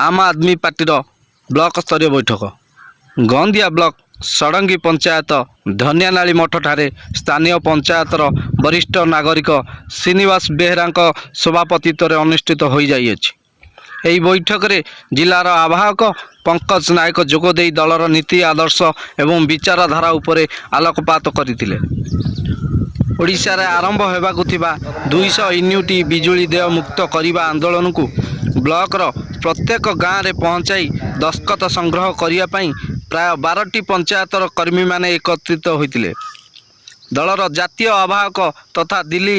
आम आदमी पार्टीर ब्लॉक स्तरीय बैठक गंदिया ब्लॉक षडंगी पंचायत धनियानाली मठ ठारे स्थानीय पंचायतर वरिष्ठ नागरिक श्रीनिवास बेहेरा सभापतित्व अनुष्ठित हो जाइए। बैठक में जिलार आवाहक पंकज नायक जोगदे दलर नीति आदर्श एवं विचारधारा उपरे आलोकपात करते। ओडिशा रे आरंभ होबाकु थिबा 200 यूनिट बिजुली देय मुक्त करने आंदोलन को ब्लॉकर प्रत्येक गाँव में पहुँचाई दस्खत संग्रह करने प्राय 12टी पंचायतर कर्मी माने एकत्रित होते। दलर जातीय आवाहक तथा दिल्ली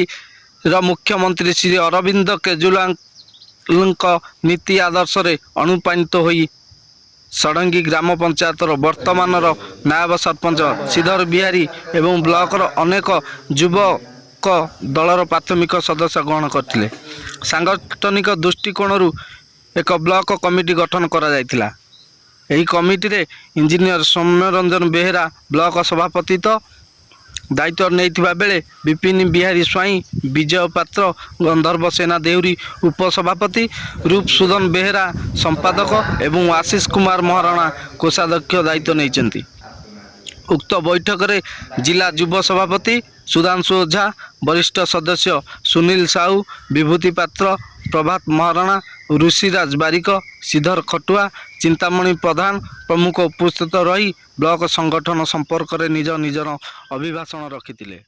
मुख्यमंत्री श्री अरविंद केजरीवाल नीति आदर्श रे अनुप्राणित होई षडंगी ग्राम पंचायतर वर्तमान नायब सरपंच श्रीधर बिहारी एवं ब्लॉकर अनेक युवक दलर प्राथमिक सदस्य ग्रहण करते। सांगठनिक दृष्टिकोण एक ब्लॉक कमिटी गठन करा जायतिला। एही कमिटी रे इंजीनियर सौम्यरंजन बेहेरा ब्लॉक सभापतित्व दायित्व नहीं बेले विपिन बिहारी स्वाई विजय पात्र गंधर्व सेना देउरी उपसभापति रूपसुदन बेहेरा संपादक एवं आशीष कुमार महाराणा कोषाध्यक्ष दायित्व नहीं। उक्त बैठक में जिला युव सभापति सुधांशु ओझा वरिष्ठ सदस्य सुनील साहू विभूति पात्र प्रभात महाराणा ऋषिराज बारिक श्रीधर खटुआ चिंतामणि प्रधान प्रमुख उपस्थित रही ब्लॉक संगठन संपर्क में निज निजर अभिभाषण रखिथिले।